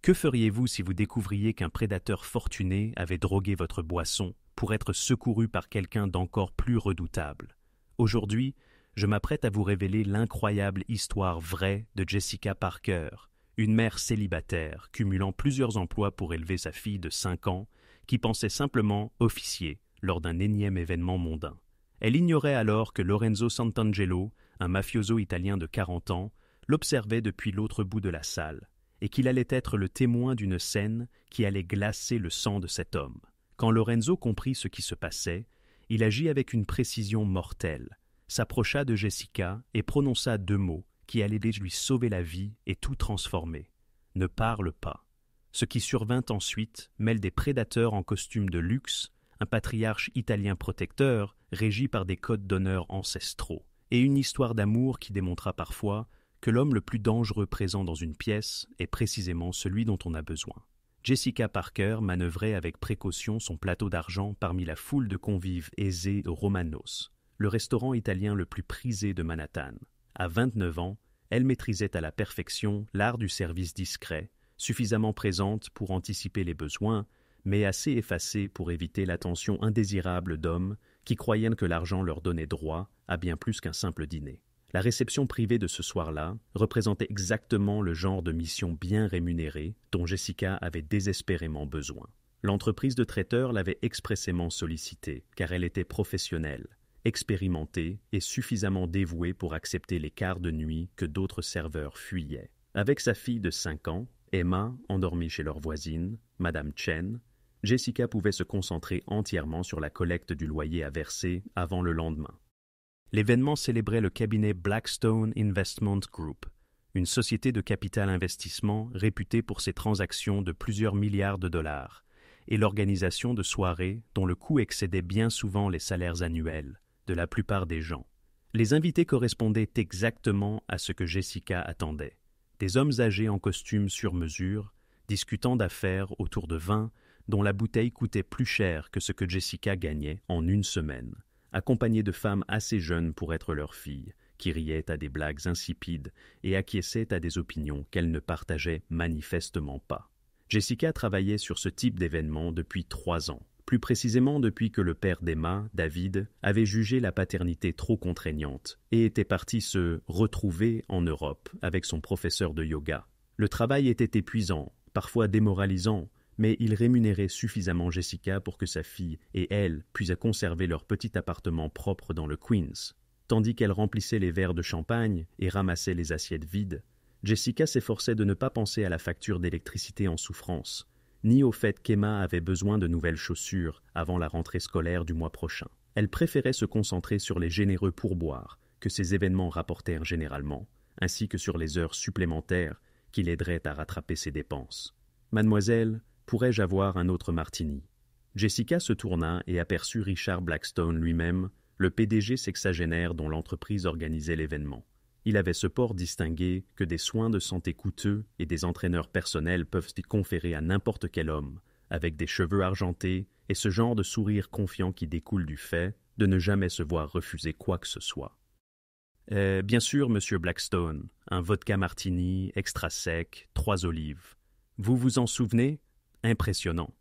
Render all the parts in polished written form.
Que feriez-vous si vous découvriez qu'un prédateur fortuné avait drogué votre boisson pour être secouru par quelqu'un d'encore plus redoutable? Aujourd'hui, je m'apprête à vous révéler l'incroyable histoire vraie de Jessica Parker, une mère célibataire cumulant plusieurs emplois pour élever sa fille de 5 ans, qui pensait simplement officier lors d'un énième événement mondain. Elle ignorait alors que Lorenzo Santangelo, un mafioso italien de 40 ans, l'observait depuis l'autre bout de la salle, et qu'il allait être le témoin d'une scène qui allait glacer le sang de cet homme. Quand Lorenzo comprit ce qui se passait, il agit avec une précision mortelle, s'approcha de Jessica et prononça 2 mots qui allaient lui sauver la vie et tout transformer. « Ne parle pas ». Ce qui survint ensuite mêle des prédateurs en costume de luxe, un patriarche italien protecteur régi par des codes d'honneur ancestraux, et une histoire d'amour qui démontra parfois que l'homme le plus dangereux présent dans une pièce est précisément celui dont on a besoin. Jessica Parker manœuvrait avec précaution son plateau d'argent parmi la foule de convives aisés de Romanos, le restaurant italien le plus prisé de Manhattan. À 29 ans, elle maîtrisait à la perfection l'art du service discret, suffisamment présente pour anticiper les besoins, mais assez effacée pour éviter l'attention indésirable d'hommes qui croyaient que l'argent leur donnait droit à bien plus qu'un simple dîner. La réception privée de ce soir-là représentait exactement le genre de mission bien rémunérée dont Jessica avait désespérément besoin. L'entreprise de traiteur l'avait expressément sollicitée, car elle était professionnelle, expérimentée et suffisamment dévouée pour accepter les quarts de nuit que d'autres serveurs fuyaient. Avec sa fille de 5 ans, Emma, endormie chez leur voisine, Madame Chen, Jessica pouvait se concentrer entièrement sur la collecte du loyer à verser avant le lendemain. L'événement célébrait le cabinet Blackstone Investment Group, une société de capital investissement réputée pour ses transactions de plusieurs milliards de dollars, et l'organisation de soirées dont le coût excédait bien souvent les salaires annuels de la plupart des gens. Les invités correspondaient exactement à ce que Jessica attendait. Des hommes âgés en costume sur mesure, discutant d'affaires autour de vin dont la bouteille coûtait plus cher que ce que Jessica gagnait en 1 semaine, accompagnés de femmes assez jeunes pour être leurs filles, qui riaient à des blagues insipides et acquiesçaient à des opinions qu'elles ne partageaient manifestement pas. Jessica travaillait sur ce type d'événement depuis 3 ans, plus précisément depuis que le père d'Emma, David, avait jugé la paternité trop contraignante et était parti se retrouver en Europe avec son professeur de yoga. Le travail était épuisant, parfois démoralisant, mais il rémunérait suffisamment Jessica pour que sa fille et elle puissent conserver leur petit appartement propre dans le Queens. Tandis qu'elle remplissait les verres de champagne et ramassait les assiettes vides, Jessica s'efforçait de ne pas penser à la facture d'électricité en souffrance, ni au fait qu'Emma avait besoin de nouvelles chaussures avant la rentrée scolaire du mois prochain. Elle préférait se concentrer sur les généreux pourboires que ces événements rapportèrent généralement, ainsi que sur les heures supplémentaires qui l'aideraient à rattraper ses dépenses. « Mademoiselle, pourrais-je avoir un autre martini ?» Jessica se tourna et aperçut Richard Blackstone lui-même, le PDG sexagénaire dont l'entreprise organisait l'événement. Il avait ce port distingué que des soins de santé coûteux et des entraîneurs personnels peuvent y conférer à n'importe quel homme, avec des cheveux argentés et ce genre de sourire confiant qui découle du fait de ne jamais se voir refuser quoi que ce soit. « Bien sûr, monsieur Blackstone, un vodka martini, extra sec, 3 olives. Vous vous en souvenez? Impressionnant. »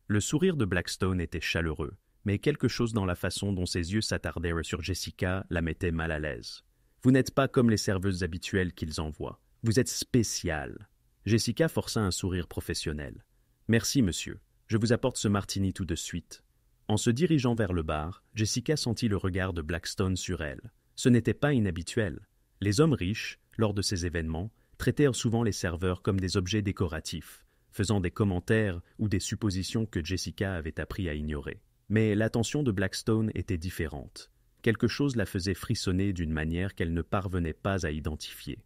Le sourire de Blackstone était chaleureux, mais quelque chose dans la façon dont ses yeux s'attardèrent sur Jessica la mettait mal à l'aise. « Vous n'êtes pas comme les serveuses habituelles qu'ils envoient. Vous êtes spécial. » Jessica força un sourire professionnel. « Merci, monsieur. Je vous apporte ce martini tout de suite. » En se dirigeant vers le bar, Jessica sentit le regard de Blackstone sur elle. Ce n'était pas inhabituel. Les hommes riches, lors de ces événements, traitèrent souvent les serveurs comme des objets décoratifs, faisant des commentaires ou des suppositions que Jessica avait appris à ignorer. Mais l'attention de Blackstone était différente. Quelque chose la faisait frissonner d'une manière qu'elle ne parvenait pas à identifier.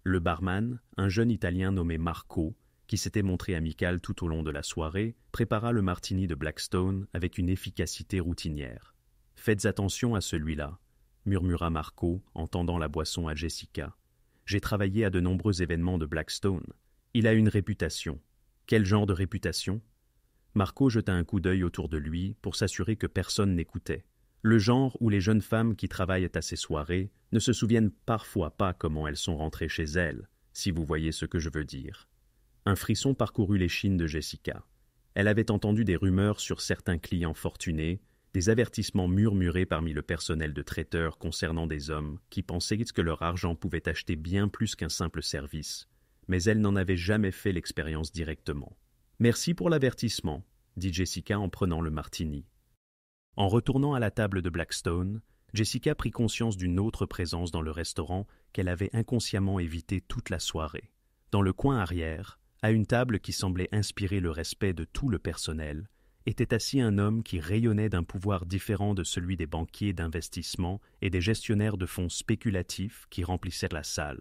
Le barman, un jeune Italien nommé Marco, qui s'était montré amical tout au long de la soirée, prépara le martini de Blackstone avec une efficacité routinière. « Faites attention à celui-là, » murmura Marco en tendant la boisson à Jessica. « J'ai travaillé à de nombreux événements de Blackstone. Il a une réputation. » « Quel genre de réputation ?» Marco jeta un coup d'œil autour de lui pour s'assurer que personne n'écoutait. Le genre où les jeunes femmes qui travaillent à ces soirées ne se souviennent parfois pas comment elles sont rentrées chez elles, si vous voyez ce que je veux dire. Un frisson parcourut l'échine de Jessica. Elle avait entendu des rumeurs sur certains clients fortunés, des avertissements murmurés parmi le personnel de traiteur concernant des hommes qui pensaient que leur argent pouvait acheter bien plus qu'un simple service, mais elle n'en avait jamais fait l'expérience directement. « Merci pour l'avertissement », dit Jessica en prenant le martini. En retournant à la table de Blackstone, Jessica prit conscience d'une autre présence dans le restaurant qu'elle avait inconsciemment évitée toute la soirée. Dans le coin arrière, à une table qui semblait inspirer le respect de tout le personnel, était assis un homme qui rayonnait d'un pouvoir différent de celui des banquiers d'investissement et des gestionnaires de fonds spéculatifs qui remplissaient la salle.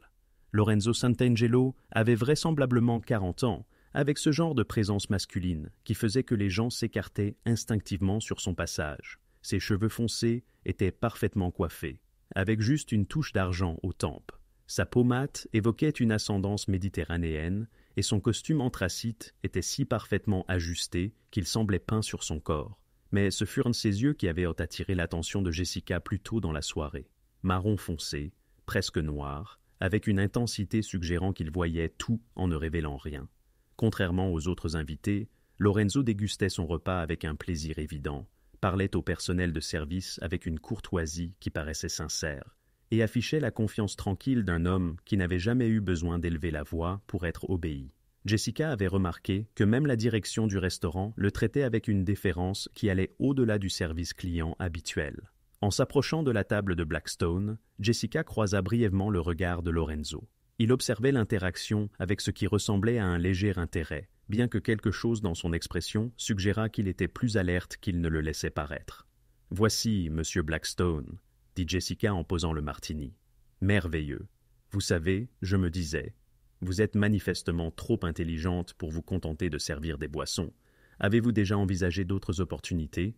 Lorenzo Santangelo avait vraisemblablement 40 ans, avec ce genre de présence masculine qui faisait que les gens s'écartaient instinctivement sur son passage. Ses cheveux foncés étaient parfaitement coiffés, avec juste une touche d'argent aux tempes. Sa peau mate évoquait une ascendance méditerranéenne et son costume anthracite était si parfaitement ajusté qu'il semblait peint sur son corps. Mais ce furent ses yeux qui avaient attiré l'attention de Jessica plus tôt dans la soirée. Marron foncé, presque noir, avec une intensité suggérant qu'il voyait tout en ne révélant rien. Contrairement aux autres invités, Lorenzo dégustait son repas avec un plaisir évident, parlait au personnel de service avec une courtoisie qui paraissait sincère, et affichait la confiance tranquille d'un homme qui n'avait jamais eu besoin d'élever la voix pour être obéi. Jessica avait remarqué que même la direction du restaurant le traitait avec une déférence qui allait au-delà du service client habituel. En s'approchant de la table de Blackstone, Jessica croisa brièvement le regard de Lorenzo. Il observait l'interaction avec ce qui ressemblait à un léger intérêt, bien que quelque chose dans son expression suggérât qu'il était plus alerte qu'il ne le laissait paraître. « Voici, monsieur Blackstone », dit Jessica en posant le martini. « Merveilleux. Vous savez, je me disais, vous êtes manifestement trop intelligente pour vous contenter de servir des boissons. Avez-vous déjà envisagé d'autres opportunités ?»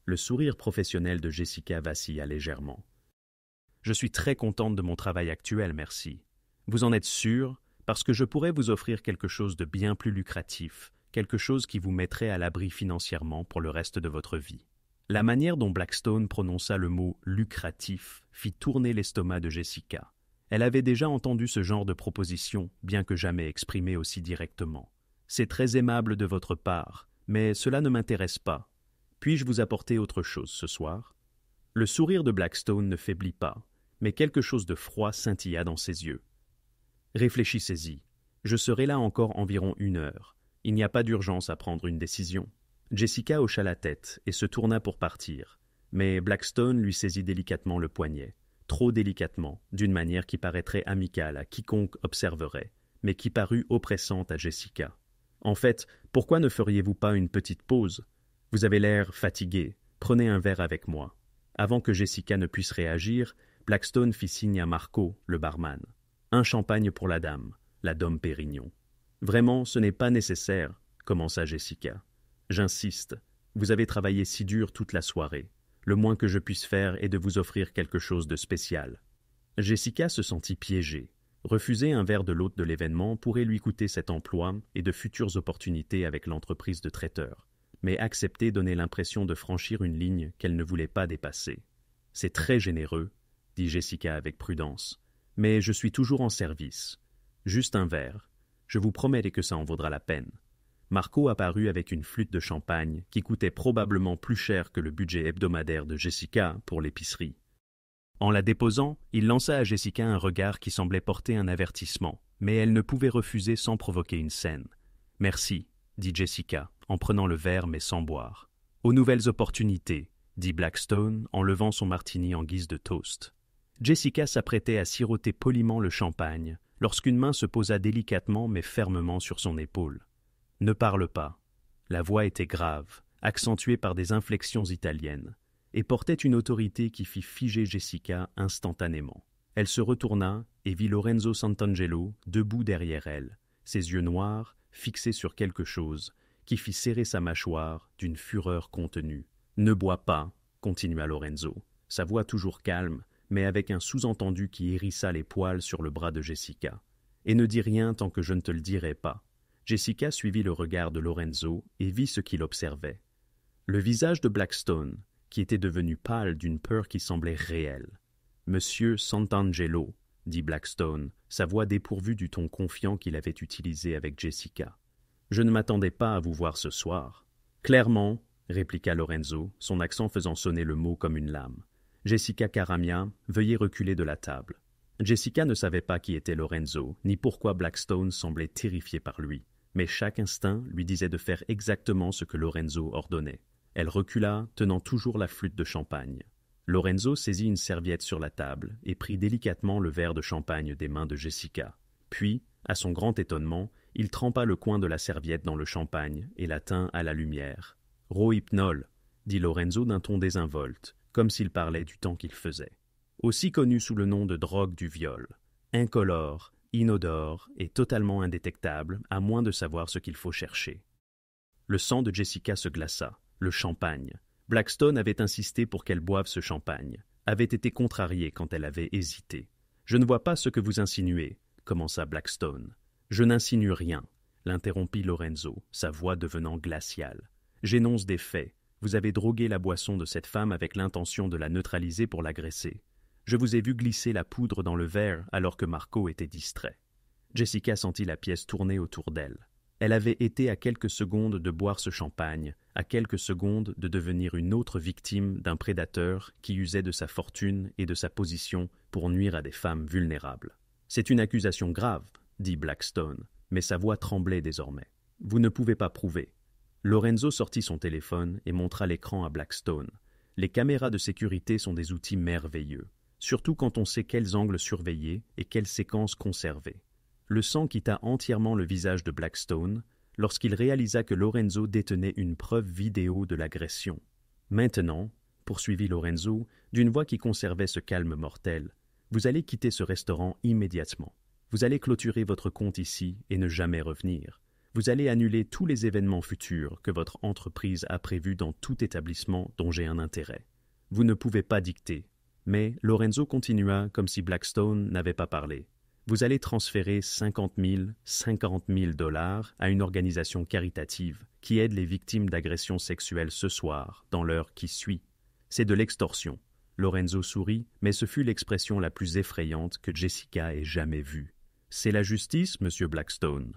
Le sourire professionnel de Jessica vacilla légèrement. « Je suis très contente de mon travail actuel, merci. Vous en êtes sûre, parce que je pourrais vous offrir quelque chose de bien plus lucratif, quelque chose qui vous mettrait à l'abri financièrement pour le reste de votre vie. » La manière dont Blackstone prononça le mot « lucratif » fit tourner l'estomac de Jessica. Elle avait déjà entendu ce genre de proposition, bien que jamais exprimée aussi directement. « C'est très aimable de votre part, mais cela ne m'intéresse pas. Puis-je vous apporter autre chose ce soir ?» Le sourire de Blackstone ne faiblit pas, mais quelque chose de froid scintilla dans ses yeux. « Réfléchissez-y. Je serai là encore environ 1 heure. Il n'y a pas d'urgence à prendre une décision. » Jessica hocha la tête et se tourna pour partir, mais Blackstone lui saisit délicatement le poignet, trop délicatement, d'une manière qui paraîtrait amicale à quiconque observerait, mais qui parut oppressante à Jessica. « En fait, pourquoi ne feriez-vous pas une petite pause? Vous avez l'air fatigué. Prenez un verre avec moi. » Avant que Jessica ne puisse réagir, Blackstone fit signe à Marco, le barman. « Un champagne pour la Dom Pérignon. »« Vraiment, ce n'est pas nécessaire, » commença Jessica. « J'insiste. Vous avez travaillé si dur toute la soirée. Le moins que je puisse faire est de vous offrir quelque chose de spécial. » Jessica se sentit piégée. Refuser un verre de l'hôte de l'événement pourrait lui coûter cet emploi et de futures opportunités avec l'entreprise de traiteur. Mais accepter donnait l'impression de franchir une ligne qu'elle ne voulait pas dépasser. « C'est très généreux, » dit Jessica avec prudence. « Mais je suis toujours en service. Juste un verre. Je vous promets que ça en vaudra la peine. » Marco apparut avec une flûte de champagne qui coûtait probablement plus cher que le budget hebdomadaire de Jessica pour l'épicerie. En la déposant, il lança à Jessica un regard qui semblait porter un avertissement, mais elle ne pouvait refuser sans provoquer une scène. « Merci, » dit Jessica, en prenant le verre mais sans boire. « Aux nouvelles opportunités, » dit Blackstone en levant son martini en guise de toast. Jessica s'apprêtait à siroter poliment le champagne lorsqu'une main se posa délicatement mais fermement sur son épaule. « Ne parle pas. » La voix était grave, accentuée par des inflexions italiennes, et portait une autorité qui fit figer Jessica instantanément. Elle se retourna et vit Lorenzo Santangelo debout derrière elle, ses yeux noirs fixés sur quelque chose qui fit serrer sa mâchoire d'une fureur contenue. « Ne bois pas, » continua Lorenzo, sa voix toujours calme, mais avec un sous-entendu qui hérissa les poils sur le bras de Jessica. « Et ne dis rien tant que je ne te le dirai pas. » Jessica suivit le regard de Lorenzo et vit ce qu'il observait. Le visage de Blackstone, qui était devenu pâle d'une peur qui semblait réelle. « Monsieur Santangelo, » dit Blackstone, sa voix dépourvue du ton confiant qu'il avait utilisé avec Jessica. Je ne m'attendais pas à vous voir ce soir. Clairement, répliqua Lorenzo, son accent faisant sonner le mot comme une lame. Jessica Caramia, veuillez reculer de la table. Jessica ne savait pas qui était Lorenzo, ni pourquoi Blackstone semblait terrifié par lui, mais chaque instinct lui disait de faire exactement ce que Lorenzo ordonnait. Elle recula, tenant toujours la flûte de champagne. Lorenzo saisit une serviette sur la table et prit délicatement le verre de champagne des mains de Jessica. Puis, à son grand étonnement, il trempa le coin de la serviette dans le champagne et la tint à la lumière. « Rohypnol », dit Lorenzo d'un ton désinvolte, comme s'il parlait du temps qu'il faisait. Aussi connu sous le nom de drogue du viol. Incolore, inodore et totalement indétectable, à moins de savoir ce qu'il faut chercher. Le sang de Jessica se glaça. Le champagne. Blackstone avait insisté pour qu'elle boive ce champagne, avait été contrarié quand elle avait hésité. « Je ne vois pas ce que vous insinuez, » commença Blackstone. « Je n'insinue rien, » l'interrompit Lorenzo, sa voix devenant glaciale. « J'énonce des faits. Vous avez drogué la boisson de cette femme avec l'intention de la neutraliser pour l'agresser. Je vous ai vu glisser la poudre dans le verre alors que Marco était distrait. » Jessica sentit la pièce tourner autour d'elle. Elle avait été à quelques secondes de boire ce champagne, à quelques secondes de devenir une autre victime d'un prédateur qui usait de sa fortune et de sa position pour nuire à des femmes vulnérables. « C'est une accusation grave, » dit Blackstone, mais sa voix tremblait désormais. « Vous ne pouvez pas prouver. » Lorenzo sortit son téléphone et montra l'écran à Blackstone. Les caméras de sécurité sont des outils merveilleux, surtout quand on sait quels angles surveiller et quelles séquences conserver. Le sang quitta entièrement le visage de Blackstone lorsqu'il réalisa que Lorenzo détenait une preuve vidéo de l'agression. « Maintenant, » poursuivit Lorenzo, d'une voix qui conservait ce calme mortel, « vous allez quitter ce restaurant immédiatement. Vous allez clôturer votre compte ici et ne jamais revenir. Vous allez annuler tous les événements futurs que votre entreprise a prévus dans tout établissement dont j'ai un intérêt. Vous ne pouvez pas dicter. » Mais Lorenzo continua comme si Blackstone n'avait pas parlé. Vous allez transférer 50 000 $ à une organisation caritative qui aide les victimes d'agressions sexuelles ce soir, dans l'heure qui suit. C'est de l'extorsion. Lorenzo sourit, mais ce fut l'expression la plus effrayante que Jessica ait jamais vue. C'est la justice, monsieur Blackstone.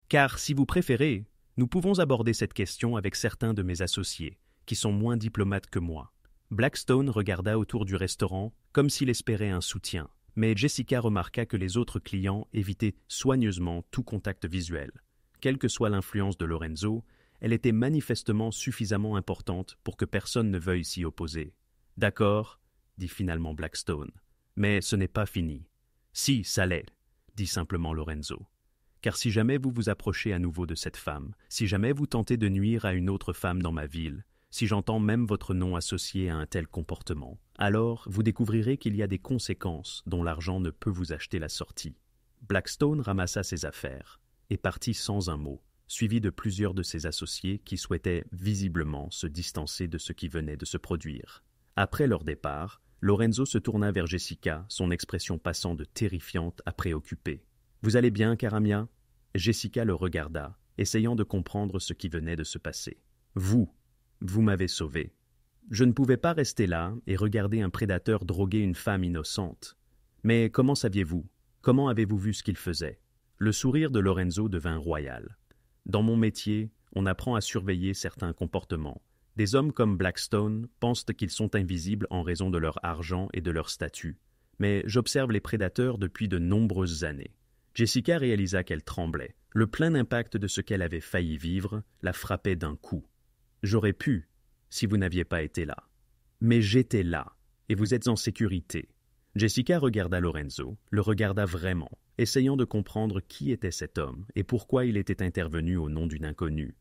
Car, si vous préférez, nous pouvons aborder cette question avec certains de mes associés, qui sont moins diplomates que moi. Blackstone regarda autour du restaurant comme s'il espérait un soutien. Mais Jessica remarqua que les autres clients évitaient soigneusement tout contact visuel. Quelle que soit l'influence de Lorenzo, elle était manifestement suffisamment importante pour que personne ne veuille s'y opposer. « D'accord, » dit finalement Blackstone, « mais ce n'est pas fini. »« Si, ça l'est, » dit simplement Lorenzo. « Car si jamais vous vous approchez à nouveau de cette femme, si jamais vous tentez de nuire à une autre femme dans ma ville, si j'entends même votre nom associé à un tel comportement, alors vous découvrirez qu'il y a des conséquences dont l'argent ne peut vous acheter la sortie. » Blackstone ramassa ses affaires et partit sans un mot, suivi de plusieurs de ses associés qui souhaitaient visiblement se distancer de ce qui venait de se produire. Après leur départ, Lorenzo se tourna vers Jessica, son expression passant de terrifiante à préoccupée. « Vous allez bien, Caramia » Jessica le regarda, essayant de comprendre ce qui venait de se passer. « Vous m'avez sauvé. Je ne pouvais pas rester là et regarder un prédateur droguer une femme innocente. Mais comment saviez-vous? Comment avez-vous vu ce qu'il faisait? » Le sourire de Lorenzo devint royal. « Dans mon métier, on apprend à surveiller certains comportements. Des hommes comme Blackstone pensent qu'ils sont invisibles en raison de leur argent et de leur statut. Mais j'observe les prédateurs depuis de nombreuses années. » Jessica réalisa qu'elle tremblait. Le plein impact de ce qu'elle avait failli vivre la frappait d'un coup. « J'aurais pu, si vous n'aviez pas été là. Mais j'étais là, et vous êtes en sécurité. » Jessica regarda Lorenzo, le regarda vraiment, essayant de comprendre qui était cet homme et pourquoi il était intervenu au nom d'une inconnue.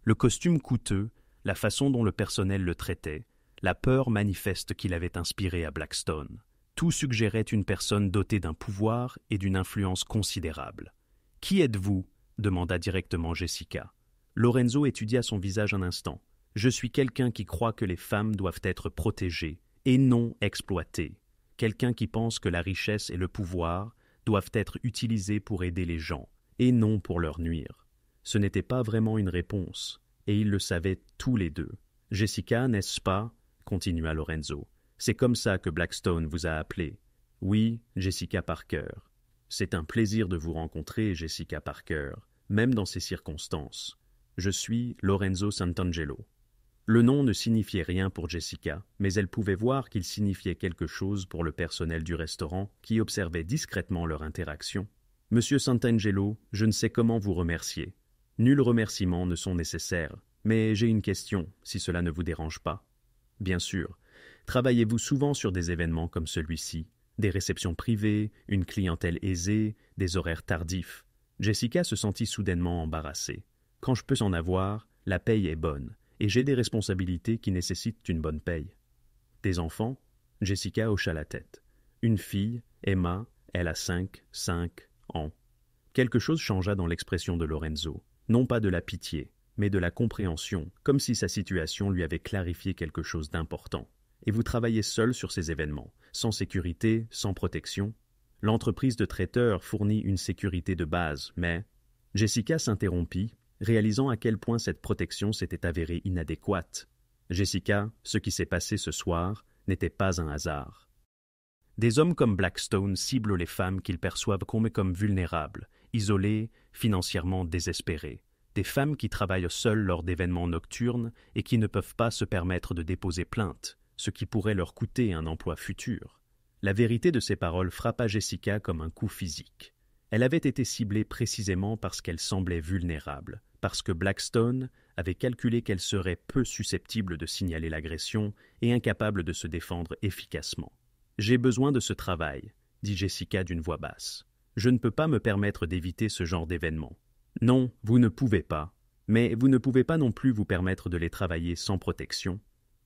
Le costume coûteux, la façon dont le personnel le traitait, la peur manifeste qu'il avait inspiré à Blackstone, tout suggérait une personne dotée d'un pouvoir et d'une influence considérable. « Qui êtes-vous » demanda directement Jessica. Lorenzo étudia son visage un instant. « Je suis quelqu'un qui croit que les femmes doivent être protégées et non exploitées. Quelqu'un qui pense que la richesse et le pouvoir doivent être utilisés pour aider les gens et non pour leur nuire. » Ce n'était pas vraiment une réponse, et ils le savaient tous les deux. « Jessica, n'est-ce pas ?» continua Lorenzo. « C'est comme ça que Blackstone vous a appelé. »« Oui, Jessica Parker. »« C'est un plaisir de vous rencontrer, Jessica Parker. » même dans ces circonstances. Je suis Lorenzo Santangelo. Le nom ne signifiait rien pour Jessica, mais elle pouvait voir qu'il signifiait quelque chose pour le personnel du restaurant qui observait discrètement leur interaction. « Monsieur Santangelo, je ne sais comment vous remercier. Nuls remerciements ne sont nécessaires, mais j'ai une question, si cela ne vous dérange pas. Bien sûr, travaillez-vous souvent sur des événements comme celui-ci, des réceptions privées, une clientèle aisée, des horaires tardifs ?» Jessica se sentit soudainement embarrassée. « Quand je peux en avoir, la paye est bonne. Et j'ai des responsabilités qui nécessitent une bonne paye. » Des enfants? Jessica hocha la tête. Une fille, Emma, elle a 5 ans. Quelque chose changea dans l'expression de Lorenzo. Non pas de la pitié, mais de la compréhension, comme si sa situation lui avait clarifié quelque chose d'important. Et vous travaillez seul sur ces événements, sans sécurité, sans protection? L'entreprise de traiteur fournit une sécurité de base, mais... Jessica s'interrompit, réalisant à quel point cette protection s'était avérée inadéquate. Jessica, ce qui s'est passé ce soir n'était pas un hasard. Des hommes comme Blackstone ciblent les femmes qu'ils perçoivent comme vulnérables, isolées, financièrement désespérées. Des femmes qui travaillent seules lors d'événements nocturnes et qui ne peuvent pas se permettre de déposer plainte, ce qui pourrait leur coûter un emploi futur. La vérité de ces paroles frappa Jessica comme un coup physique. Elle avait été ciblée précisément parce qu'elle semblait vulnérable, parce que Blackstone avait calculé qu'elle serait peu susceptible de signaler l'agression et incapable de se défendre efficacement. « J'ai besoin de ce travail, » dit Jessica d'une voix basse. « Je ne peux pas me permettre d'éviter ce genre d'événement. » « Non, vous ne pouvez pas, mais vous ne pouvez pas non plus vous permettre de les travailler sans protection. »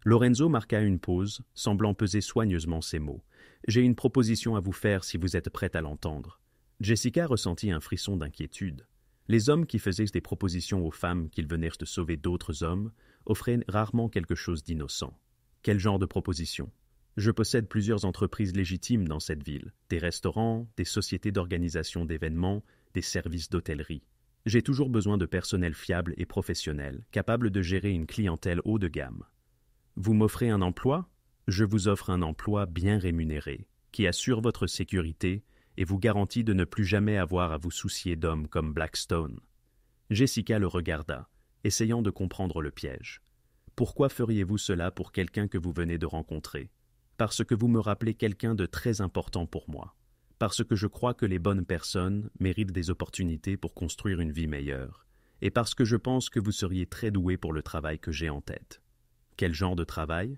Lorenzo marqua une pause, semblant peser soigneusement ses mots. « J'ai une proposition à vous faire si vous êtes prête à l'entendre. » Jessica ressentit un frisson d'inquiétude. Les hommes qui faisaient des propositions aux femmes qu'ils venaient de sauver d'autres hommes offraient rarement quelque chose d'innocent. Quel genre de proposition? Je possède plusieurs entreprises légitimes dans cette ville, des restaurants, des sociétés d'organisation d'événements, des services d'hôtellerie. J'ai toujours besoin de personnel fiable et professionnel, capable de gérer une clientèle haut de gamme. Vous m'offrez un emploi? Je vous offre un emploi bien rémunéré, qui assure votre sécurité et vous garantit de ne plus jamais avoir à vous soucier d'hommes comme Blackstone. Jessica le regarda, essayant de comprendre le piège. Pourquoi feriez-vous cela pour quelqu'un que vous venez de rencontrer? Parce que vous me rappelez quelqu'un de très important pour moi. Parce que je crois que les bonnes personnes méritent des opportunités pour construire une vie meilleure. Et parce que je pense que vous seriez très doué pour le travail que j'ai en tête. Quel genre de travail?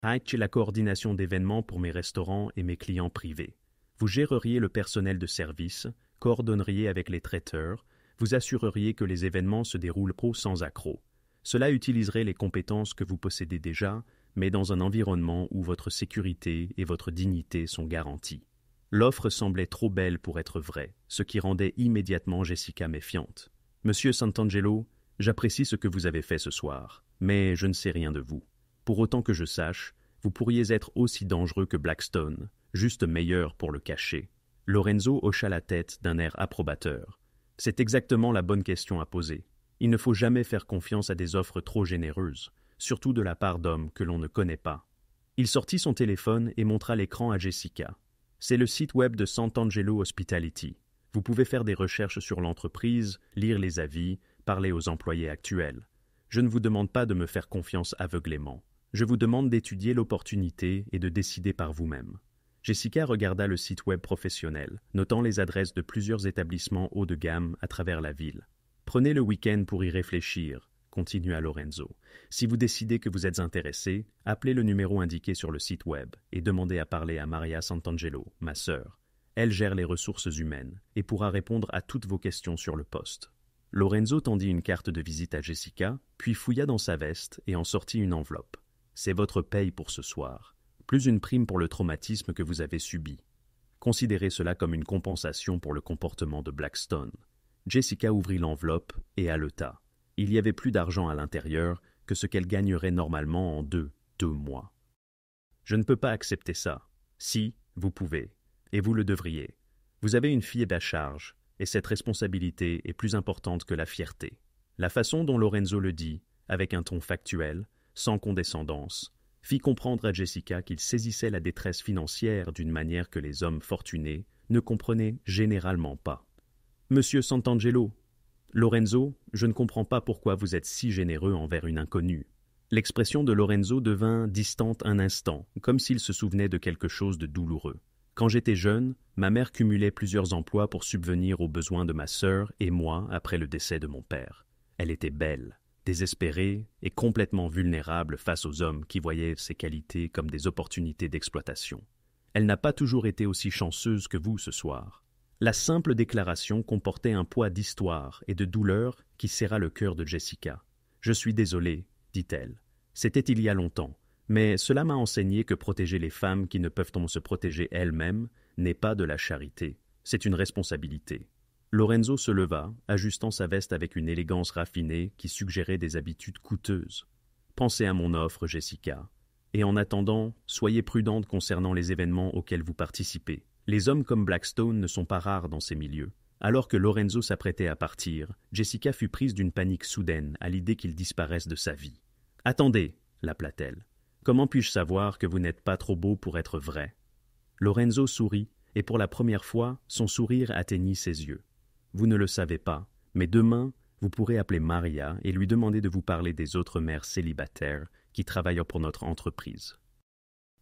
La coordination d'événements pour mes restaurants et mes clients privés. Vous géreriez le personnel de service, coordonneriez avec les traiteurs, vous assureriez que les événements se déroulent sans accroc. Cela utiliserait les compétences que vous possédez déjà, mais dans un environnement où votre sécurité et votre dignité sont garanties. L'offre semblait trop belle pour être vraie, ce qui rendait immédiatement Jessica méfiante. « Monsieur Santangelo, j'apprécie ce que vous avez fait ce soir, mais je ne sais rien de vous. Pour autant que je sache, vous pourriez être aussi dangereux que Blackstone, juste meilleur pour le cacher. » Lorenzo hocha la tête d'un air approbateur. « C'est exactement la bonne question à poser. Il ne faut jamais faire confiance à des offres trop généreuses, surtout de la part d'hommes que l'on ne connaît pas. » Il sortit son téléphone et montra l'écran à Jessica. C'est le site web de Santangelo Hospitality. Vous pouvez faire des recherches sur l'entreprise, lire les avis, parler aux employés actuels. Je ne vous demande pas de me faire confiance aveuglément. Je vous demande d'étudier l'opportunité et de décider par vous-même. Jessica regarda le site web professionnel, notant les adresses de plusieurs établissements haut de gamme à travers la ville. Prenez le week-end pour y réfléchir, continua Lorenzo. Si vous décidez que vous êtes intéressé, appelez le numéro indiqué sur le site web et demandez à parler à Maria Santangelo, ma sœur. Elle gère les ressources humaines et pourra répondre à toutes vos questions sur le poste. Lorenzo tendit une carte de visite à Jessica, puis fouilla dans sa veste et en sortit une enveloppe. C'est votre paye pour ce soir, plus une prime pour le traumatisme que vous avez subi. Considérez cela comme une compensation pour le comportement de Blackstone. Jessica ouvrit l'enveloppe et haleta. Il y avait plus d'argent à l'intérieur que ce qu'elle gagnerait normalement en deux mois. « Je ne peux pas accepter ça. Si, vous pouvez. Et vous le devriez. Vous avez une fille à charge, et cette responsabilité est plus importante que la fierté. » La façon dont Lorenzo le dit, avec un ton factuel, sans condescendance, fit comprendre à Jessica qu'il saisissait la détresse financière d'une manière que les hommes fortunés ne comprenaient généralement pas. « Monsieur Santangelo, Lorenzo, je ne comprends pas pourquoi vous êtes si généreux envers une inconnue. L'expression de Lorenzo devint distante un instant, comme s'il se souvenait de quelque chose de douloureux. Quand j'étais jeune, ma mère cumulait plusieurs emplois pour subvenir aux besoins de ma sœur et moi après le décès de mon père. Elle était belle, désespérée et complètement vulnérable face aux hommes qui voyaient ses qualités comme des opportunités d'exploitation. Elle n'a pas toujours été aussi chanceuse que vous ce soir. La simple déclaration comportait un poids d'histoire et de douleur qui serra le cœur de Jessica. « Je suis désolée, dit-elle. C'était il y a longtemps, mais cela m'a enseigné que protéger les femmes qui ne peuvent se protéger elles-mêmes n'est pas de la charité, c'est une responsabilité. » Lorenzo se leva, ajustant sa veste avec une élégance raffinée qui suggérait des habitudes coûteuses. « Pensez à mon offre, Jessica. Et en attendant, soyez prudente concernant les événements auxquels vous participez. Les hommes comme Blackstone ne sont pas rares dans ces milieux. » Alors que Lorenzo s'apprêtait à partir, Jessica fut prise d'une panique soudaine à l'idée qu'il disparaisse de sa vie. « Attendez, l'appela-t-elle. Comment puis-je savoir que vous n'êtes pas trop beau pour être vrai ?» Lorenzo sourit, et pour la première fois, son sourire atteignit ses yeux. « Vous ne le savez pas, mais demain, vous pourrez appeler Maria et lui demander de vous parler des autres mères célibataires qui travaillent pour notre entreprise.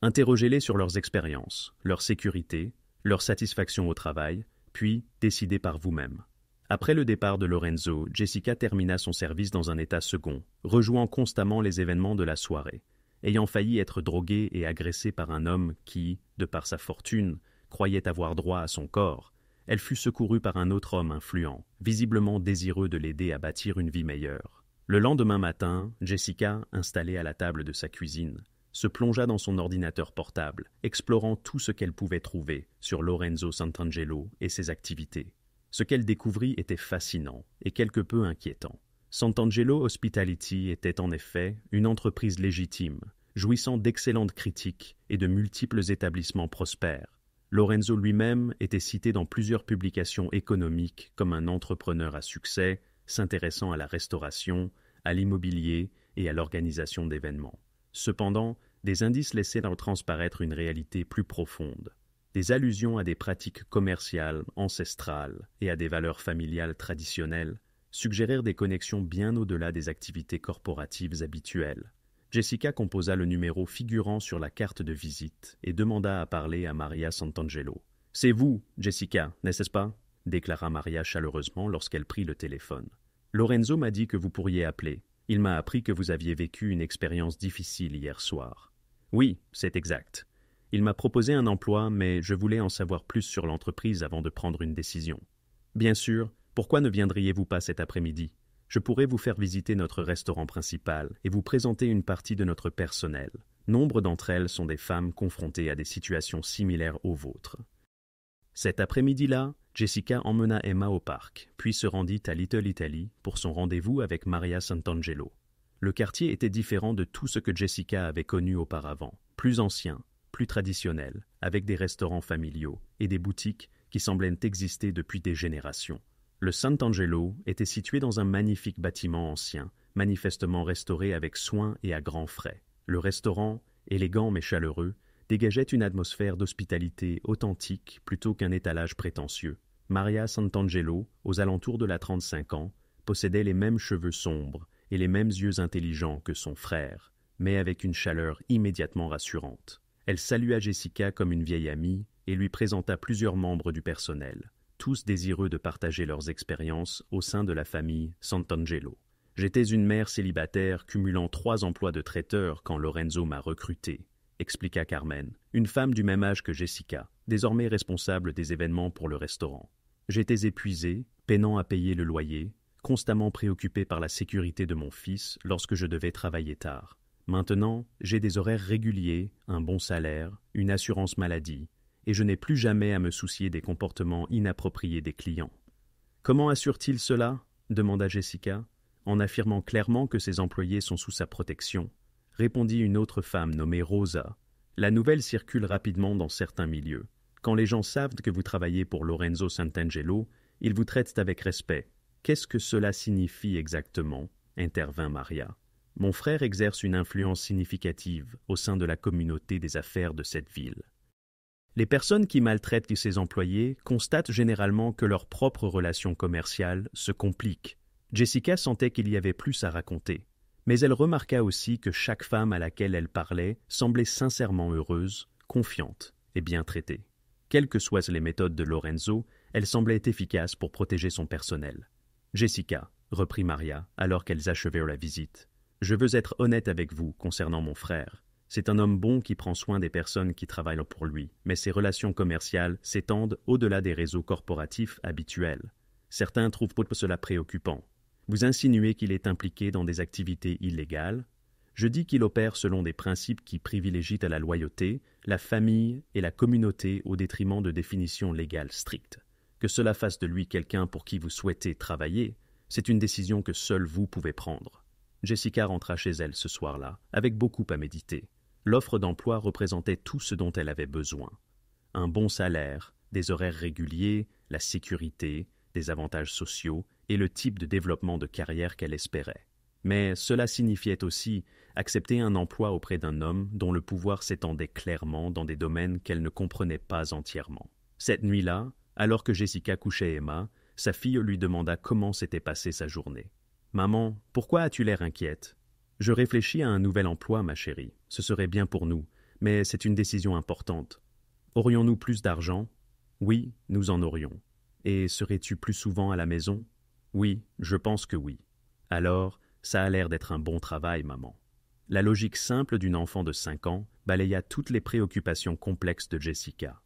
Interrogez-les sur leurs expériences, leur sécurité, leur satisfaction au travail, puis décidez par vous-même. » Après le départ de Lorenzo, Jessica termina son service dans un état second, rejouant constamment les événements de la soirée. Ayant failli être droguée et agressée par un homme qui, de par sa fortune, croyait avoir droit à son corps, elle fut secourue par un autre homme influent, visiblement désireux de l'aider à bâtir une vie meilleure. Le lendemain matin, Jessica, installée à la table de sa cuisine, se plongea dans son ordinateur portable, explorant tout ce qu'elle pouvait trouver sur Lorenzo Santangelo et ses activités. Ce qu'elle découvrit était fascinant et quelque peu inquiétant. Santangelo Hospitality était en effet une entreprise légitime, jouissant d'excellentes critiques et de multiples établissements prospères. Lorenzo lui-même était cité dans plusieurs publications économiques comme un entrepreneur à succès, s'intéressant à la restauration, à l'immobilier et à l'organisation d'événements. Cependant, des indices laissaient transparaître une réalité plus profonde. Des allusions à des pratiques commerciales ancestrales et à des valeurs familiales traditionnelles suggérèrent des connexions bien au-delà des activités corporatives habituelles. Jessica composa le numéro figurant sur la carte de visite et demanda à parler à Maria Santangelo. « C'est vous, Jessica, n'est-ce pas ?» déclara Maria chaleureusement lorsqu'elle prit le téléphone. « Lorenzo m'a dit que vous pourriez appeler. Il m'a appris que vous aviez vécu une expérience difficile hier soir. »« Oui, c'est exact. Il m'a proposé un emploi, mais je voulais en savoir plus sur l'entreprise avant de prendre une décision. Bien sûr, pourquoi ne viendriez-vous pas cet après-midi ? Je pourrais vous faire visiter notre restaurant principal et vous présenter une partie de notre personnel. Nombre d'entre elles sont des femmes confrontées à des situations similaires aux vôtres. » Cet après-midi-là, Jessica emmena Emma au parc, puis se rendit à Little Italy pour son rendez-vous avec Maria Santangelo. Le quartier était différent de tout ce que Jessica avait connu auparavant, plus ancien, plus traditionnel, avec des restaurants familiaux et des boutiques qui semblaient exister depuis des générations. Le Santangelo était situé dans un magnifique bâtiment ancien, manifestement restauré avec soin et à grands frais. Le restaurant, élégant mais chaleureux, dégageait une atmosphère d'hospitalité authentique plutôt qu'un étalage prétentieux. Maria Santangelo, aux alentours de la 35 ans, possédait les mêmes cheveux sombres et les mêmes yeux intelligents que son frère, mais avec une chaleur immédiatement rassurante. Elle salua Jessica comme une vieille amie et lui présenta plusieurs membres du personnel, tous désireux de partager leurs expériences au sein de la famille Santangelo. « J'étais une mère célibataire cumulant 3 emplois de traiteur quand Lorenzo m'a recrutée, » expliqua Carmen, une femme du même âge que Jessica, désormais responsable des événements pour le restaurant. « J'étais épuisée, peinant à payer le loyer, constamment préoccupée par la sécurité de mon fils lorsque je devais travailler tard. Maintenant, j'ai des horaires réguliers, un bon salaire, une assurance maladie, et je n'ai plus jamais à me soucier des comportements inappropriés des clients. »« Comment assure-t-il cela ?» demanda Jessica, en affirmant clairement que ses employés sont sous sa protection. Répondit une autre femme nommée Rosa. « La nouvelle circule rapidement dans certains milieux. Quand les gens savent que vous travaillez pour Lorenzo Santangelo, ils vous traitent avec respect. Qu'est-ce que cela signifie exactement ?» intervint Maria. « Mon frère exerce une influence significative au sein de la communauté des affaires de cette ville. Les personnes qui maltraitent ses employés constatent généralement que leurs propres relations commerciales se compliquent, Jessica sentait qu'il y avait plus à raconter, mais elle remarqua aussi que chaque femme à laquelle elle parlait semblait sincèrement heureuse, confiante et bien traitée. Quelles que soient les méthodes de Lorenzo, elles semblaient efficaces pour protéger son personnel. « Jessica, » reprit Maria, alors qu'elles achevèrent la visite, « je veux être honnête avec vous concernant mon frère. C'est un homme bon qui prend soin des personnes qui travaillent pour lui, mais ses relations commerciales s'étendent au-delà des réseaux corporatifs habituels. Certains trouvent cela préoccupant. Vous insinuez qu'il est impliqué dans des activités illégales. Je dis qu'il opère selon des principes qui privilégient la loyauté, la famille et la communauté au détriment de définitions légales strictes. Que cela fasse de lui quelqu'un pour qui vous souhaitez travailler, c'est une décision que seul vous pouvez prendre. » Jessica rentra chez elle ce soir-là, avec beaucoup à méditer. L'offre d'emploi représentait tout ce dont elle avait besoin. Un bon salaire, des horaires réguliers, la sécurité, des avantages sociaux et le type de développement de carrière qu'elle espérait. Mais cela signifiait aussi accepter un emploi auprès d'un homme dont le pouvoir s'étendait clairement dans des domaines qu'elle ne comprenait pas entièrement. Cette nuit-là, alors que Jessica couchait Emma, sa fille lui demanda comment s'était passée sa journée. « Maman, pourquoi as-tu l'air inquiète ?»« Je réfléchis à un nouvel emploi, ma chérie. Ce serait bien pour nous, mais c'est une décision importante. Aurions-nous plus d'argent ? Oui, nous en aurions. Et serais-tu plus souvent à la maison ? Oui, je pense que oui. Alors, ça a l'air d'être un bon travail, maman. » La logique simple d'une enfant de 5 ans balaya toutes les préoccupations complexes de Jessica.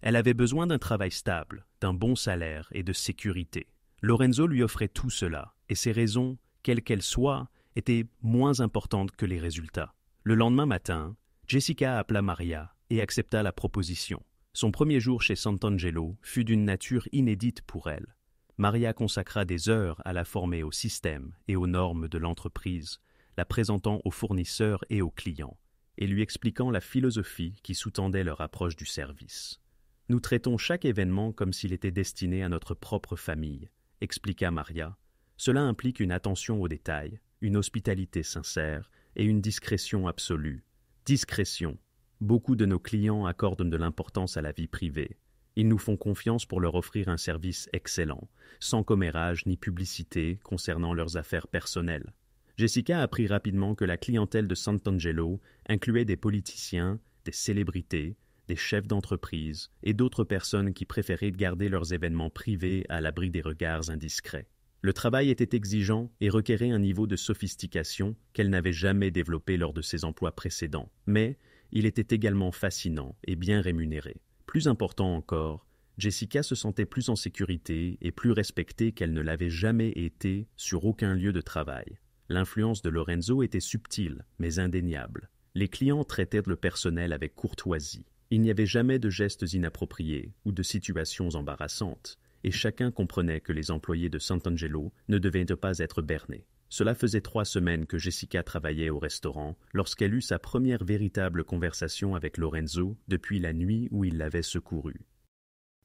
Elle avait besoin d'un travail stable, d'un bon salaire et de sécurité. Lorenzo lui offrait tout cela, et ses raisons, quelles qu'elles soient, étaient moins importantes que les résultats. Le lendemain matin, Jessica appela Maria et accepta la proposition. Son premier jour chez Sant'Angelo fut d'une nature inédite pour elle. Maria consacra des heures à la former au système et aux normes de l'entreprise, la présentant aux fournisseurs et aux clients, et lui expliquant la philosophie qui sous-tendait leur approche du service. « Nous traitons chaque événement comme s'il était destiné à notre propre famille, » expliqua Maria. « Cela implique une attention aux détails, une hospitalité sincère et une discrétion absolue. Discrétion. Beaucoup de nos clients accordent de l'importance à la vie privée. Ils nous font confiance pour leur offrir un service excellent, sans commérage ni publicité concernant leurs affaires personnelles. » Jessica apprit rapidement que la clientèle de Sant'Angelo incluait des politiciens, des célébrités, des chefs d'entreprise et d'autres personnes qui préféraient garder leurs événements privés à l'abri des regards indiscrets. Le travail était exigeant et requérait un niveau de sophistication qu'elle n'avait jamais développé lors de ses emplois précédents, mais il était également fascinant et bien rémunéré. Plus important encore, Jessica se sentait plus en sécurité et plus respectée qu'elle ne l'avait jamais été sur aucun lieu de travail. L'influence de Lorenzo était subtile, mais indéniable. Les clients traitaient le personnel avec courtoisie. Il n'y avait jamais de gestes inappropriés ou de situations embarrassantes, et chacun comprenait que les employés de Sant'Angelo ne devaient pas être bernés. Cela faisait 3 semaines que Jessica travaillait au restaurant lorsqu'elle eut sa première véritable conversation avec Lorenzo depuis la nuit où il l'avait secouru.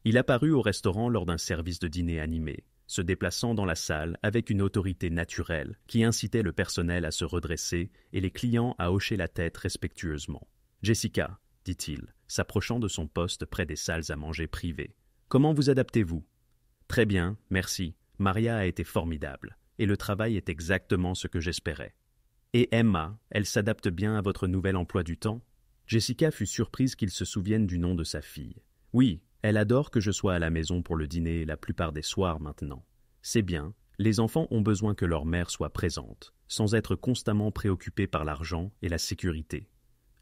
Il apparut au restaurant lors d'un service de dîner animé, se déplaçant dans la salle avec une autorité naturelle qui incitait le personnel à se redresser et les clients à hocher la tête respectueusement. « Jessica, » dit-il, s'approchant de son poste près des salles à manger privées. « Comment vous adaptez-vous » ? « Très bien, merci. Maria a été formidable, et le travail est exactement ce que j'espérais. »« Et Emma, elle s'adapte bien à votre nouvel emploi du temps ?» Jessica fut surprise qu'il se souvienne du nom de sa fille. « Oui, elle adore que je sois à la maison pour le dîner la plupart des soirs maintenant. C'est bien, les enfants ont besoin que leur mère soit présente, sans être constamment préoccupée par l'argent et la sécurité. »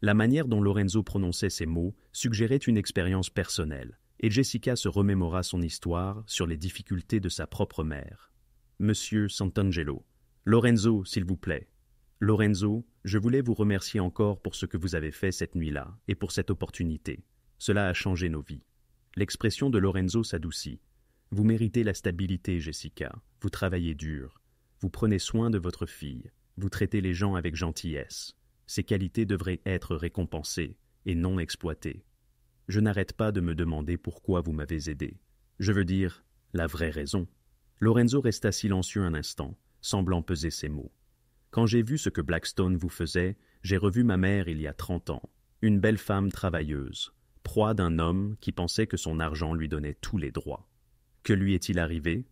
La manière dont Lorenzo prononçait ces mots suggérait une expérience personnelle, et Jessica se remémora son histoire sur les difficultés de sa propre mère. « Monsieur Sant'Angelo, Lorenzo, s'il vous plaît. Lorenzo, je voulais vous remercier encore pour ce que vous avez fait cette nuit-là et pour cette opportunité. Cela a changé nos vies. » L'expression de Lorenzo s'adoucit. « Vous méritez la stabilité, Jessica. Vous travaillez dur. Vous prenez soin de votre fille. Vous traitez les gens avec gentillesse. Ces qualités devraient être récompensées et non exploitées. Je n'arrête pas de me demander pourquoi vous m'avez aidé. Je veux dire, la vraie raison. » Lorenzo resta silencieux un instant, semblant peser ses mots. « Quand j'ai vu ce que Blackstone vous faisait, j'ai revu ma mère il y a 30 ans, une belle femme travailleuse, proie d'un homme qui pensait que son argent lui donnait tous les droits. Que lui est-il arrivé ?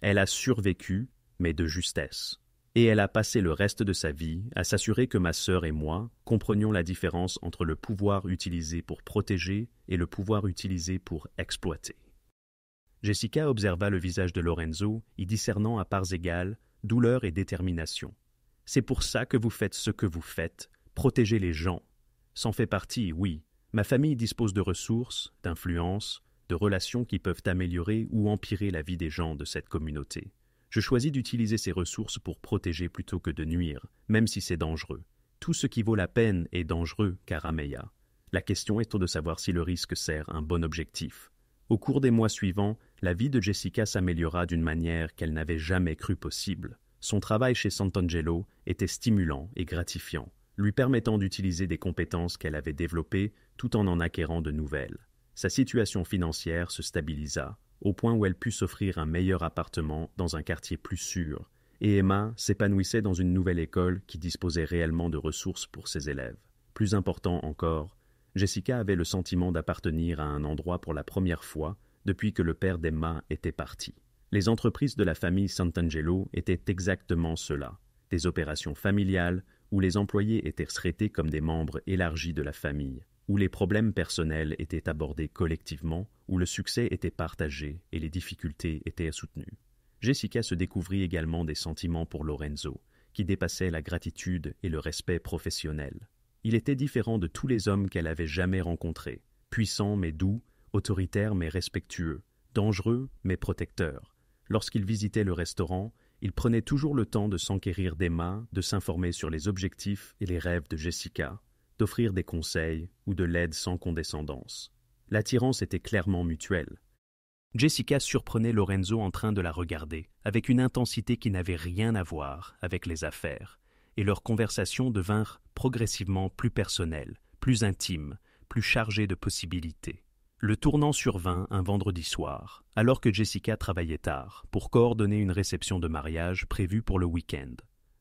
Elle a survécu, mais de justesse. Et elle a passé le reste de sa vie à s'assurer que ma sœur et moi comprenions la différence entre le pouvoir utilisé pour protéger et le pouvoir utilisé pour exploiter. Jessica observa le visage de Lorenzo, y discernant à parts égales douleur et détermination. « C'est pour ça que vous faites ce que vous faites, protéger les gens. C'en fait partie, oui. Ma famille dispose de ressources, d'influences, de relations qui peuvent améliorer ou empirer la vie des gens de cette communauté. Je choisis d'utiliser ces ressources pour protéger plutôt que de nuire, même si c'est dangereux. Tout ce qui vaut la peine est dangereux, Carameya. La question étant de savoir si le risque sert un bon objectif. » Au cours des mois suivants, la vie de Jessica s'améliora d'une manière qu'elle n'avait jamais cru possible. Son travail chez Sant'Angelo était stimulant et gratifiant, lui permettant d'utiliser des compétences qu'elle avait développées tout en acquérant de nouvelles. Sa situation financière se stabilisa, au point où elle put s'offrir un meilleur appartement dans un quartier plus sûr, et Emma s'épanouissait dans une nouvelle école qui disposait réellement de ressources pour ses élèves. Plus important encore, Jessica avait le sentiment d'appartenir à un endroit pour la première fois depuis que le père d'Emma était parti. Les entreprises de la famille Sant'Angelo étaient exactement cela, des opérations familiales où les employés étaient traités comme des membres élargis de la famille, où les problèmes personnels étaient abordés collectivement, où le succès était partagé et les difficultés étaient soutenues. Jessica se découvrit également des sentiments pour Lorenzo, qui dépassaient la gratitude et le respect professionnel. Il était différent de tous les hommes qu'elle avait jamais rencontrés, puissant mais doux, autoritaire mais respectueux, dangereux mais protecteur. Lorsqu'il visitait le restaurant, il prenait toujours le temps de s'enquérir d'Emma, de s'informer sur les objectifs et les rêves de Jessica, d'offrir des conseils ou de l'aide sans condescendance. L'attirance était clairement mutuelle. Jessica surprenait Lorenzo en train de la regarder, avec une intensité qui n'avait rien à voir avec les affaires, et leurs conversations devinrent progressivement plus personnelles, plus intimes, plus chargées de possibilités. Le tournant survint un vendredi soir, alors que Jessica travaillait tard, pour coordonner une réception de mariage prévue pour le week-end.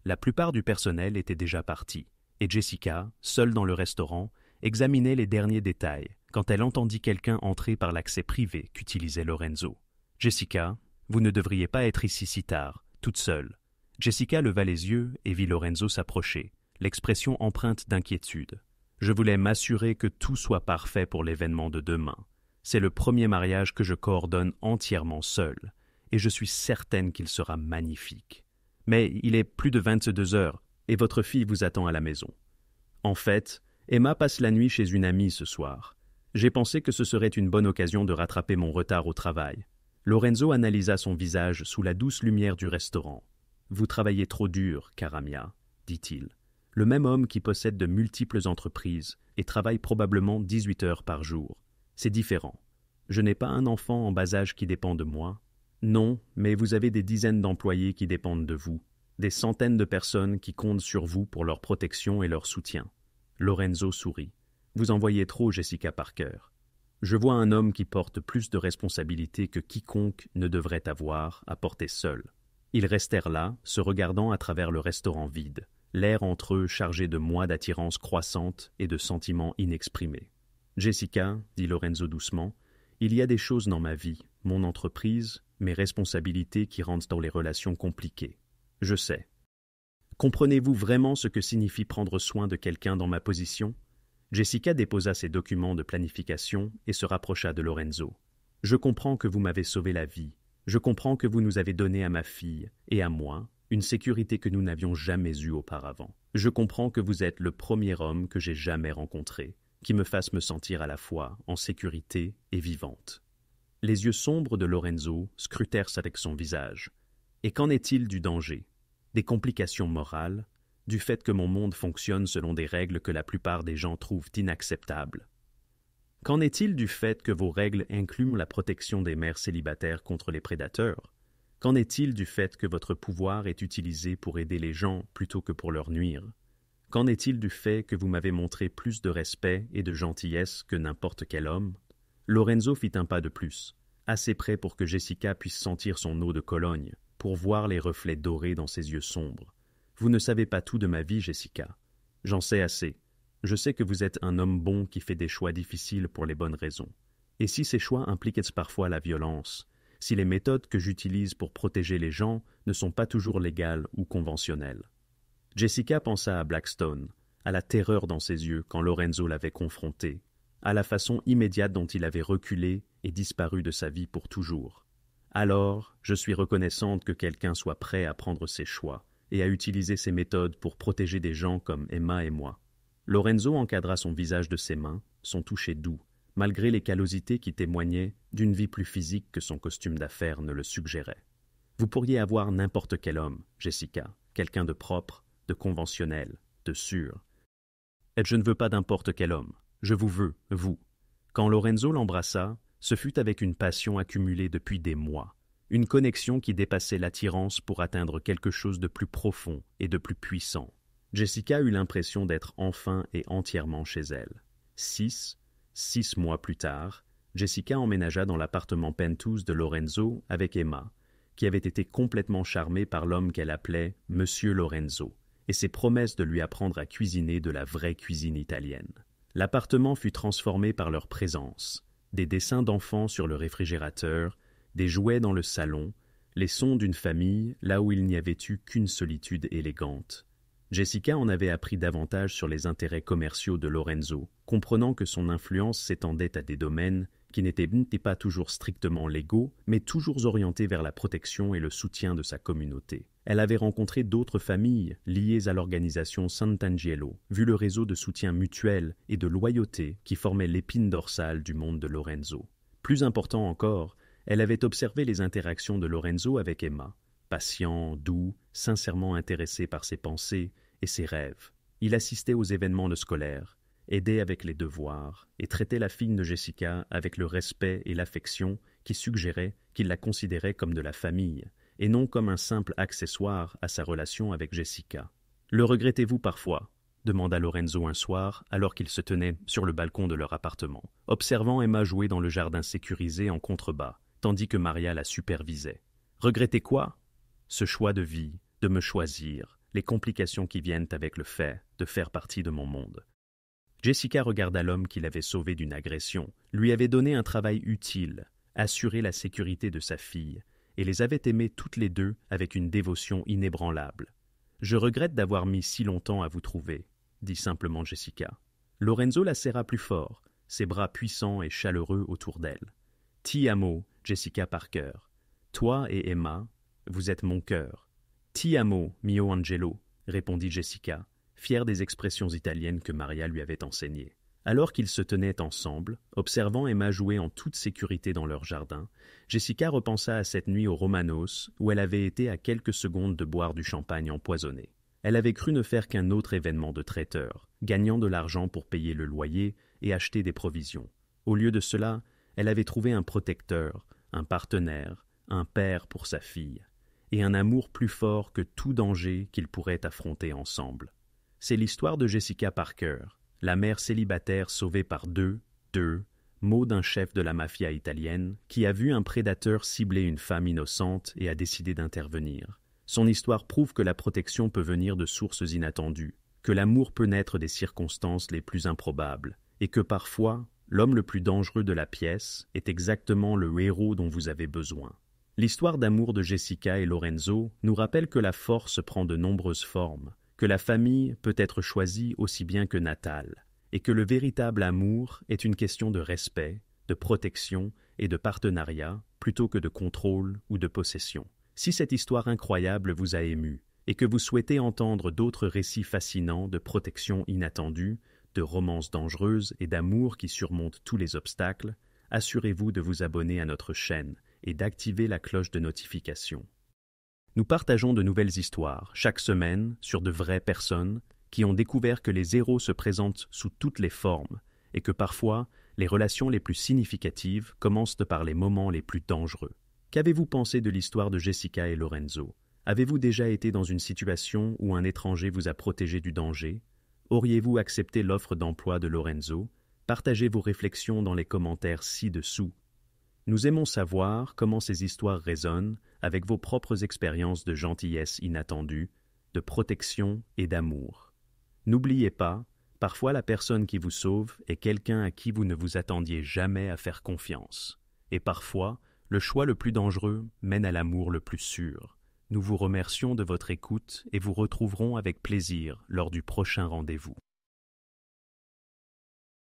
La plupart du personnel était déjà parti, et Jessica, seule dans le restaurant, examinait les derniers détails quand elle entendit quelqu'un entrer par l'accès privé qu'utilisait Lorenzo. « Jessica, vous ne devriez pas être ici si tard, toute seule. » Jessica leva les yeux et vit Lorenzo s'approcher, l'expression empreinte d'inquiétude. « Je voulais m'assurer que tout soit parfait pour l'événement de demain. C'est le premier mariage que je coordonne entièrement seule, et je suis certaine qu'il sera magnifique. Mais il est plus de 22 heures, et votre fille vous attend à la maison. En fait, Emma passe la nuit chez une amie ce soir. J'ai pensé que ce serait une bonne occasion de rattraper mon retard au travail. » Lorenzo analysa son visage sous la douce lumière du restaurant. « Vous travaillez trop dur, Caramia, » dit-il. Le même homme qui possède de multiples entreprises et travaille probablement 18 heures par jour. C'est différent. Je n'ai pas un enfant en bas âge qui dépend de moi. Non, mais vous avez des dizaines d'employés qui dépendent de vous, des centaines de personnes qui comptent sur vous pour leur protection et leur soutien. Lorenzo sourit. Vous en voyez trop, Jessica Parker. Je vois un homme qui porte plus de responsabilités que quiconque ne devrait avoir à porter seul. Ils restèrent là, se regardant à travers le restaurant vide, l'air entre eux chargé de mois d'attirance croissante et de sentiments inexprimés. « Jessica, dit Lorenzo doucement, il y a des choses dans ma vie, mon entreprise, mes responsabilités qui rendent dans les relations compliquées. Je sais. Comprenez-vous vraiment ce que signifie prendre soin de quelqu'un dans ma position ?» Jessica déposa ses documents de planification et se rapprocha de Lorenzo. « Je comprends que vous m'avez sauvé la vie. Je comprends que vous nous avez donné à ma fille et à moi une sécurité que nous n'avions jamais eue auparavant. Je comprends que vous êtes le premier homme que j'ai jamais rencontré, qui me fasse me sentir à la fois en sécurité et vivante. » Les yeux sombres de Lorenzo scrutèrent avec son visage. « Et qu'en est-il du danger? Des complications morales? Du fait que mon monde fonctionne selon des règles que la plupart des gens trouvent inacceptables? Qu'en est-il du fait que vos règles incluent la protection des mères célibataires contre les prédateurs? Qu'en est-il du fait que votre pouvoir est utilisé pour aider les gens plutôt que pour leur nuire? Qu'en est-il du fait que vous m'avez montré plus de respect et de gentillesse que n'importe quel homme? » Lorenzo fit un pas de plus, assez près pour que Jessica puisse sentir son eau de Cologne, pour voir les reflets dorés dans ses yeux sombres. « Vous ne savez pas tout de ma vie, Jessica. J'en sais assez. Je sais que vous êtes un homme bon qui fait des choix difficiles pour les bonnes raisons. Et si ces choix impliquent parfois la violence, si les méthodes que j'utilise pour protéger les gens ne sont pas toujours légales ou conventionnelles. Jessica pensa à Blackstone, à la terreur dans ses yeux quand Lorenzo l'avait confronté, à la façon immédiate dont il avait reculé et disparu de sa vie pour toujours. Alors, je suis reconnaissante que quelqu'un soit prêt à prendre ses choix et à utiliser ces méthodes pour protéger des gens comme Emma et moi. Lorenzo encadra son visage de ses mains, son toucher doux, malgré les callosités qui témoignaient d'une vie plus physique que son costume d'affaires ne le suggérait. Vous pourriez avoir n'importe quel homme, Jessica, quelqu'un de propre, de conventionnel, de sûr. Et je ne veux pas n'importe quel homme, je vous veux, vous. Quand Lorenzo l'embrassa, ce fut avec une passion accumulée depuis des mois, une connexion qui dépassait l'attirance pour atteindre quelque chose de plus profond et de plus puissant. Jessica eut l'impression d'être enfin et entièrement chez elle. 6 mois plus tard, Jessica emménagea dans l'appartement penthouse de Lorenzo avec Emma, qui avait été complètement charmée par l'homme qu'elle appelait Monsieur Lorenzo, et ses promesses de lui apprendre à cuisiner de la vraie cuisine italienne. L'appartement fut transformé par leur présence, des dessins d'enfants sur le réfrigérateur, des jouets dans le salon, les sons d'une famille là où il n'y avait eu qu'une solitude élégante. Jessica en avait appris davantage sur les intérêts commerciaux de Lorenzo, comprenant que son influence s'étendait à des domaines qui n'étaient pas toujours strictement légaux, mais toujours orientés vers la protection et le soutien de sa communauté. Elle avait rencontré d'autres familles liées à l'organisation Sant'Angelo, vu le réseau de soutien mutuel et de loyauté qui formait l'épine dorsale du monde de Lorenzo. Plus important encore, elle avait observé les interactions de Lorenzo avec Emma, patient, doux, sincèrement intéressé par ses pensées et ses rêves. Il assistait aux événements scolaires, aidait avec les devoirs et traitait la fille de Jessica avec le respect et l'affection qui suggéraient qu'il la considérait comme de la famille et non comme un simple accessoire à sa relation avec Jessica. « Le regrettez-vous parfois ?» demanda Lorenzo un soir alors qu'ils se tenaient sur le balcon de leur appartement, observant Emma jouer dans le jardin sécurisé en contrebas, tandis que Maria la supervisait. « Regrettez quoi ? Ce choix de vie, de me choisir, les complications qui viennent avec le fait de faire partie de mon monde. » Jessica regarda l'homme qui l'avait sauvé d'une agression, lui avait donné un travail utile, assuré la sécurité de sa fille, et les avait aimés toutes les deux avec une dévotion inébranlable. « Je regrette d'avoir mis si longtemps à vous trouver, » dit simplement Jessica. Lorenzo la serra plus fort, ses bras puissants et chaleureux autour d'elle. « Ti amo, Jessica Parker. Toi et Emma, vous êtes mon cœur. »« Ti amo, mio angelo », répondit Jessica, fière des expressions italiennes que Maria lui avait enseignées. Alors qu'ils se tenaient ensemble, observant Emma jouer en toute sécurité dans leur jardin, Jessica repensa à cette nuit au Romanos où elle avait été à quelques secondes de boire du champagne empoisonné. Elle avait cru ne faire qu'un autre événement de traiteur, gagnant de l'argent pour payer le loyer et acheter des provisions. Au lieu de cela, elle avait trouvé un protecteur, un partenaire, un père pour sa fille, et un amour plus fort que tout danger qu'ils pourraient affronter ensemble. C'est l'histoire de Jessica Parker, la mère célibataire sauvée par deux mots d'un chef de la mafia italienne qui a vu un prédateur cibler une femme innocente et a décidé d'intervenir. Son histoire prouve que la protection peut venir de sources inattendues, que l'amour peut naître des circonstances les plus improbables, et que parfois, l'homme le plus dangereux de la pièce est exactement le héros dont vous avez besoin. L'histoire d'amour de Jessica et Lorenzo nous rappelle que la force prend de nombreuses formes, que la famille peut être choisie aussi bien que natale, et que le véritable amour est une question de respect, de protection et de partenariat plutôt que de contrôle ou de possession. Si cette histoire incroyable vous a ému et que vous souhaitez entendre d'autres récits fascinants de protection inattendue, de romances dangereuses et d'amour qui surmontent tous les obstacles, assurez-vous de vous abonner à notre chaîne et d'activer la cloche de notification. Nous partageons de nouvelles histoires chaque semaine sur de vraies personnes qui ont découvert que les héros se présentent sous toutes les formes et que parfois les relations les plus significatives commencent par les moments les plus dangereux. Qu'avez-vous pensé de l'histoire de Jessica et Lorenzo? Avez-vous déjà été dans une situation où un étranger vous a protégé du danger? Auriez-vous accepté l'offre d'emploi de Lorenzo? Partagez vos réflexions dans les commentaires ci-dessous. Nous aimons savoir comment ces histoires résonnent avec vos propres expériences de gentillesse inattendue, de protection et d'amour. N'oubliez pas, parfois la personne qui vous sauve est quelqu'un à qui vous ne vous attendiez jamais à faire confiance. Et parfois, Le choix le plus dangereux mène à l'amour le plus sûr. Nous vous remercions de votre écoute et vous retrouverons avec plaisir lors du prochain rendez-vous.